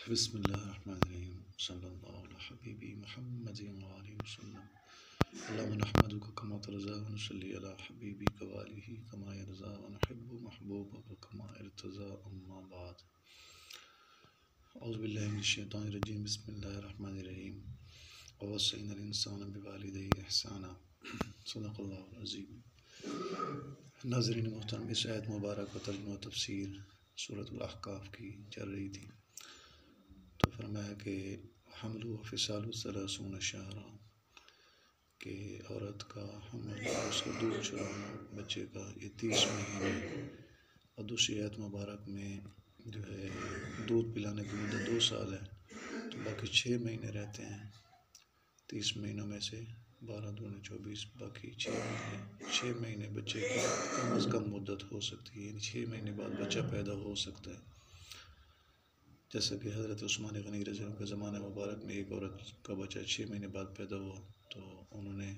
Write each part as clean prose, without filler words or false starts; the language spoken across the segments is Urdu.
بسم اللہ الرحمن الرحیم صلی اللہ علیہ حبیبی محمد وآلہ وسلم اللہم نحمدک کما ترضی ونصلی علی حبیبک وآلہ کما یرضی ونحب محبوبک کما ارتضی اما بعد اعوذ باللہ من الشیطان الرجیم بسم اللہ الرحمن الرحیم ووصینا الانسان بوالدیہ احسانا صدق اللہ العظیم۔ ناظرین محترم، اس آیت مبارک و ترجمہ و تفسیر سورۃ الاحقاف کی چل رہی تھی، تو فرمایا کہ حمل و فصال ثلاثون شہرا، کہ عورت کا حمل اور اس کا دودھ چرانا بچے کا یہ 30 مہینے، اور دوسری آیت مبارک میں جو ہے دودھ پلانے کی مدت 2 سال ہے، تو باقی 6 مہینے رہتے ہیں۔ 30 مہینوں میں سے 12 دونے 24، باقی 6 مہینے بچے کی کم از کم مدت ہو سکتی ہے، یعنی 6 مہینے بعد بچہ پیدا ہو سکتا ہے۔ جیسا کہ حضرت عثمان غنی رضی اللہ عنہ کے زمانہ مبارک میں ایک عورت کا بچہ 6 مہینے بعد پیدا ہوا، تو انہوں نے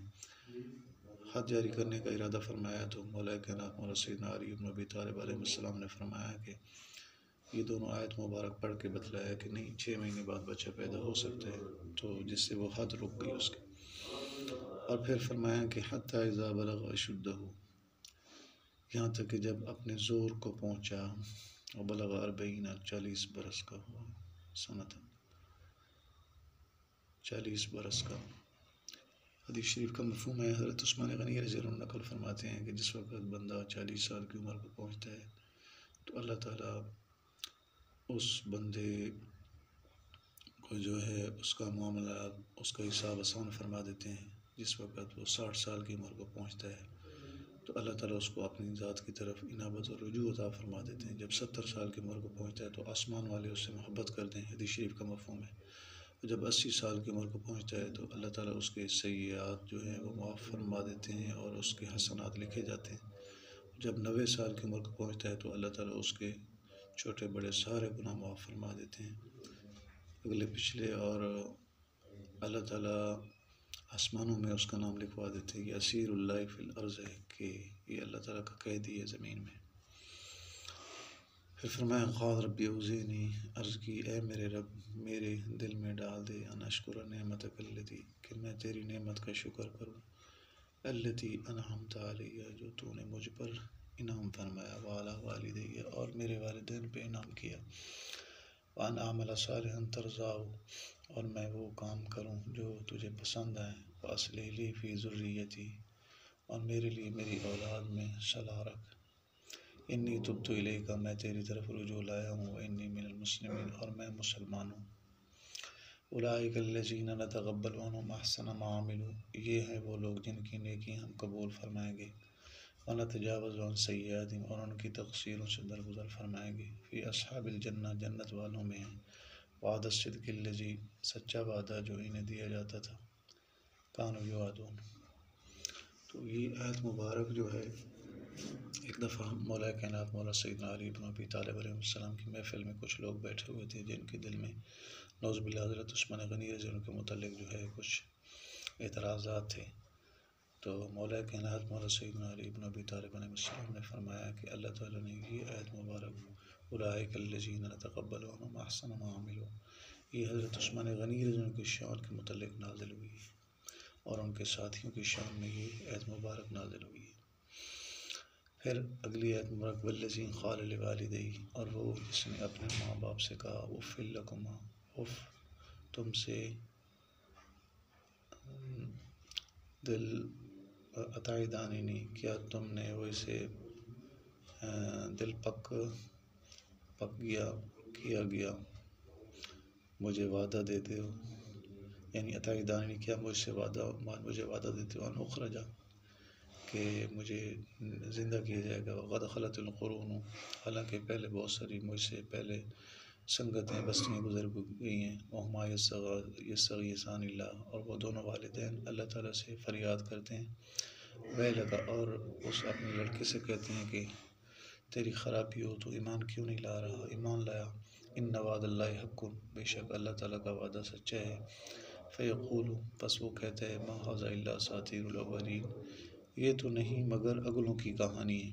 حد جاری کرنے کا ارادہ فرمایا، تو مولا کائنات مولا سیدنا علی بن ابی طالب علیہ السلام نے فرمایا کہ یہ دونوں آیت مبارک پڑھ کے بتلایا کہ نہیں، 6 مہینے بعد بچہ پیدا ہو سکتا ہے، تو جس سے وہ حد رک گئی اس کی۔ اور پھر فرمایا کہ حتی اذا بلغ اشدہ، یہاں تک کہ جب اپنے زور کو پہنچا، وبلغ 40 برس کا ہوا، سنتاً 40 برس کا۔ حدیث شریف کا مفہوم ہے، حضرت عثمان غنی رضی اللہ عنہ نقل فرماتے ہیں کہ جس وقت بندہ 40 سال کی عمر کو پہنچتا ہے تو اللہ تعالیٰ اس بندے کو جو ہے اس کا معاملہ، اس کا حساب آسان فرما دیتے ہیں۔ جس وقت وہ 60 سال کی عمر کو پہنچتا ہے تو اللہ تعالیٰ اس کو اپنی ذات کی طرف انابت اور رجوع عطا فرما دیتے ہیں۔ جب 70 سال کی عمر کو پہنچتا ہے تو آسمان والے اس سے محبت کرتے ہیں، حدیث شریف کا مفہوم ہے۔ اور جب 80 سال کی عمر کو پہنچتا ہے تو اللہ تعالیٰ اس کے سیئات جو ہیں وہ معاف فرما دیتے ہیں اور اس کے حسنات لکھے جاتے ہیں۔ جب 90 سال کی عمر کو پہنچتا ہے تو اللہ تعالیٰ اس کے چھوٹے بڑے سارے گناہ معاف فرما دیتے ہیں، اگلے پچھلے، اور اللہ تعالیٰ آسمانوں میں اس کا نام لکھوا دیتے ہیں۔ یہ اسیر اللہ فی الارض ہے کہ یہ اللہ تعالیٰ کا قیدی ہے زمین میں۔ پھر فرمایا قال ربی اوزعنی، عرض کی اے میرے رب میرے دل میں ڈال دے ان اشکر نعمتک التی، کہ میں تیری نعمت کا شکر کروں، التی انعمت علی، جو تو نے مجھ پر انعام فرمایا، وعلی والدی، اور میرے والدین پہ انعام کیا، وان اعمل صالحا ترضاه، اور میں وہ کام کروں جو تجھے پسند آئے، واصلح لی فی ذریتی، اور میرے لیے میری اولاد میں صلاح رکھ، انی تبت الیک، میں تیری طرف رجوع لایا ہوں، وانی من المسلمین، اور میں مسلمان ہوں، اولئک الذین نتقبل عنہم احسن ما عملوا، یہ ہیں وہ لوگ جن کی نیکی ہم قبول فرمائیں گے، ونتجاوز عن سیئاتہم، اور ان کی تقصیروں سے درگزر فرمائیں گے، فی اصحاب الجنہ، جنت والوں میں ہیں، وعد الصدق الذی، سچا وعدہ جو انہیں دیا جاتا تھا، کانوا یوعدون۔ تو یہ آیت مبارک جو ہے، ایک دفعہ مولا کائنات مولا سیدنا علی بن ابی طالب علیہ السلام کی محفل میں کچھ لوگ بیٹھے ہوئے تھے جن کے دل میں نعوذ باللہ حضرت عثمان غنی رضی اللہ عنہ کے متعلق جو ہے کچھ اعتراضات تھے، تو مولا کائنات مولا سیدنا علی بن ابی طالب علیہ السلام نے فرمایا کہ اللہ تعالیٰ نے یہ آیت مبارک اولئک الذین نتقبل عنہم احسن ما عملوا، یہ حضرت عثمان غنی رضی اللہ عنہ کی شان کے متعلق نازل ہوئی ہے، اور ان کے ساتھیوں کی شان میں یہ آیت مبارک نازل ہوئی ہے۔ پھر اگلی آیت مبارک والذی قال لوالدیہ، اور وہ جس نے اپنے ماں باپ سے کہا اف لکما، اف تم سے دل اتعداننی، کیا تم نے ویسے دل پک کیا گیا مجھے وعدہ دیتے ہو، یعنی اتعداننی، کیا مجھے وعدہ دیتے ہو، ان اخرجا، کہ مجھے زندہ کیا جائے گا، وقد خلت القرون، حالانکہ پہلے بہت ساری مجھ سے پہلے سنگتیں بستیاں گزر گئی ہیں، وہما یستغیثان اللہ، اور وہ دونوں والدین اللہ تعالیٰ سے فریاد کرتے ہیں، ویلک، اور اس اپنے لڑکے سے کہتے ہیں کہ تیری خرابی ہو تو ایمان کیوں نہیں لا رہا، ایمان لایا، ان وعد اللہ حق، بے شک اللہ تعالیٰ کا وعدہ سچا ہے، فیقول، پس وہ کہتا ہے، ما ھذا الا اساطیر الاولین، یہ تو نہیں مگر اگلوں کی کہانی ہے۔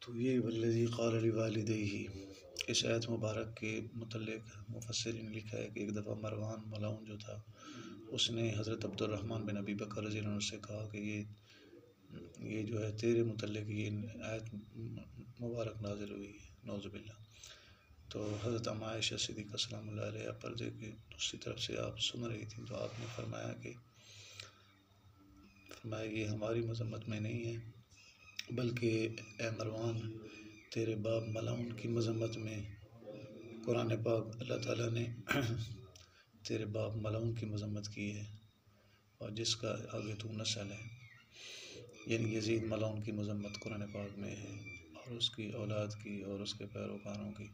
تو یہ والذی قال لوالدیہ، اس آیت مبارک کے متعلق مفسرین نے لکھا ہے کہ ایک دفعہ مروان ملعون جو تھا اس نے حضرت عبد الرحمن بن ابی بکر رضی اللہ عنہ سے کہا کہ یہ جو ہے تیرے متعلق یہ آیت مبارک نازل ہوئی ہے، نعوذ باللہ۔ تو حضرت اما عائشہ صدیقہ سلام اللہ علیہ پردے کی دوسری طرف سے آپ سن رہی تھیں، تو آپ نے فرمایا یہ ہماری مذمت میں نہیں ہے، بلکہ اے مروان تیرے باپ ملعون کی مذمت میں قرآن پاک اللہ تعالیٰ نے تیرے باپ ملعون کی مذمت کی ہے، اور جس کا آگے تو نسل ہے، یعنی یزید ملعون کی مذمت قرآن پاک میں ہے، اور اس کی اولاد کی اور اس کے پیروکاروں کی،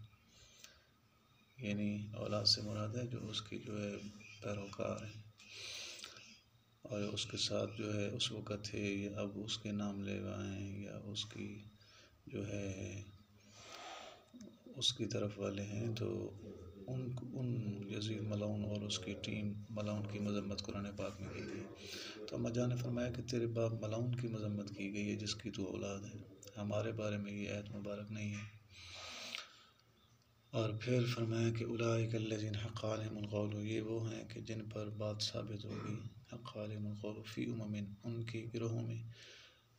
یعنی اولاد سے مراد ہے جو اس کی جو ہے پیروکار ہیں، اور اس کے ساتھ جو ہے اس وقت تھے یا اب اس کے نام لیوا ہیں یا اس کی جو ہے اس کی طرف والے ہیں، تو ان یزید ملعون اور اس کی ٹیم ملعون کی مذمت قرآن پاک میں کی گئی۔ تو اما جان نے فرمایا کہ تیرے باپ ملعون کی مذمت کی گئی ہے جس کی تو اولاد ہے، ہمارے بارے میں یہ آیت مبارک نہیں ہے۔ اور پھر فرمایا کہ اولئک الذین حق علیہم القول، یہ وہ ہیں کہ جن پر بات ثابت ہوگی، حق علیہم القول فی امم، ان کی گروہوں میں،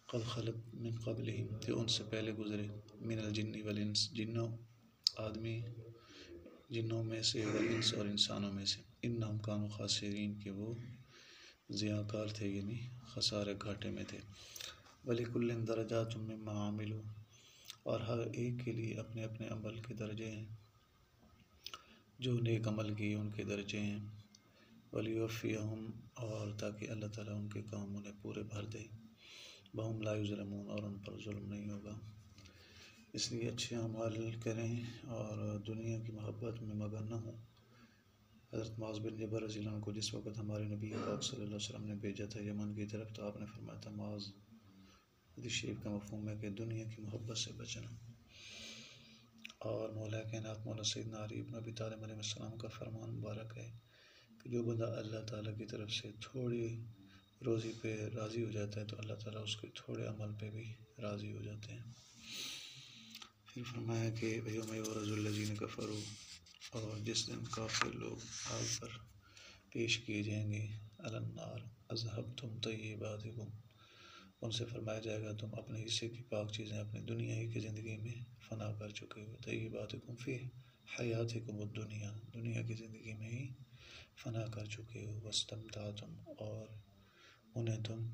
قد خلت من قبلہم، جو ان سے پہلے گزرے، من الجن والانس، جنوں آدمی جنوں میں سے، والانس اور انسانوں میں سے، انہم کانوا خاسرین، کہ وہ ضیاء کار تھے، یعنی خسارے گھاٹے میں تھے۔ وَلِكُلٍّ دَرَجَاتٌ مِّمَّا عَمِلُوا، اور ہر ایک کے لیے اپنے اپنے عمل کے درجے ہیں، جو نیک عمل کی ان کے درجے ہیں، وَلِيُوَفِّيَهُمْ، اور تاکہ اللہ تعالیٰ ان کے کام انہیں پورے بھر دے، وَهُمْ لَا يُظْلَمُونَ، اور ان پر ظلم نہیں ہوگا۔ اس لیے اچھے اعمال کریں اور دنیا کی محبت میں مگن نہ ہوں۔ حضرت معاذ بن جبل رضی اللہ عنہ کو جس وقت ہمارے نبی پاک صلی اللہ علیہ وسلم نے بھیجا تھا یمن کی طرف، تو آپ نے فرمایا تھا معاذ، حدیث شریف کا مفہوم ہے کہ دنیا کی محبت سے بچنا۔ اور مولا کائنات مولا سیدنا علی بن ابی طالب علیہ السلام کا فرمان مبارک ہے کہ جو بندہ اللہ تعالیٰ کی طرف سے تھوڑی روزی پہ راضی ہو جاتا ہے تو اللہ تعالیٰ اس کے تھوڑے عمل پہ بھی راضی ہو جاتے ہیں۔ پھر فرمایا کہ یوم یعرض الذین کفروا، اور جس دن کافر لوگ آگ پر پیش کیے جائیں گے، علی النار اذھبتم طیباتکم، ان سے فرمایا جائے گا تم اپنے حصے کی پاک چیزیں اپنی دنیا ہی کی زندگی میں فنا کر چکے ہو، طیباتکم فی حیاتکم الدنیا، دنیا کی زندگی میں ہی فنا کر چکے ہو، واستمتعتم، اور انہیں تم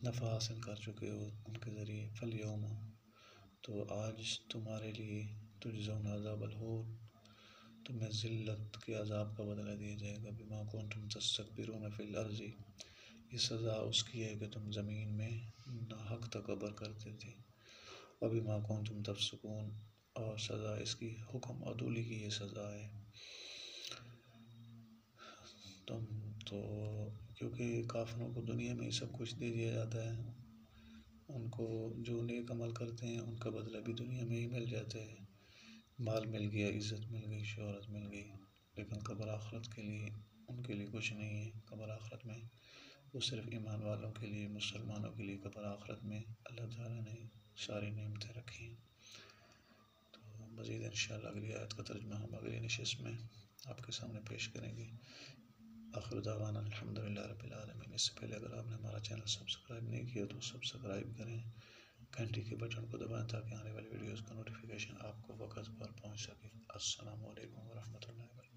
نفع حاصل کر چکے ہو ان کے ذریعے، فالیوم، تو آج تمہارے لیے، تجزون عذاب الہون، تمہیں ذلت کے عذاب کا بدلہ دیا جائے گا، بما کنتم تستکبرون فی الارض، یہ سزا اس کی ہے کہ تم زمین میں ناحق تکبر کرتے تھے، وبما کنتم تفسقون، اور سزا اس کی حکم عدولی کی یہ سزا ہے۔ تم تو کیونکہ کافروں کو دنیا میں ہی سب کچھ دے دیا جاتا ہے، ان کو جو نیک عمل کرتے ہیں ان کا بدلہ بھی دنیا میں ہی مل جاتا ہے، مال مل گیا، عزت مل گئی، شہرت مل گئی، لیکن قبر آخرت کے لیے ان کے لیے کچھ نہیں ہے۔ قبر آخرت میں وہ صرف ایمان والوں کے لیے، مسلمانوں کے لیے قبر آخرت میں اللہ تعالیٰ نے ساری نعمتیں رکھی ہیں۔ تو مزید انشاءاللہ اگلی آیت کا ترجمہ ہم اگلی نشست میں آپ کے سامنے پیش کریں گے۔ آخر دعوانا الحمدللہ رب العالمین۔ اس سے پہلے اگر آپ نے ہمارا چینل سبسکرائب نہیں کیا تو سبسکرائب کریں، گھنٹی کے بٹن کو دبائیں تاکہ آنے والی ویڈیوز کا نوٹیفیکیشن آپ کو وقت پر پہنچ سکے۔ السلام علیکم ورحمۃ اللہ وبرکاتہ۔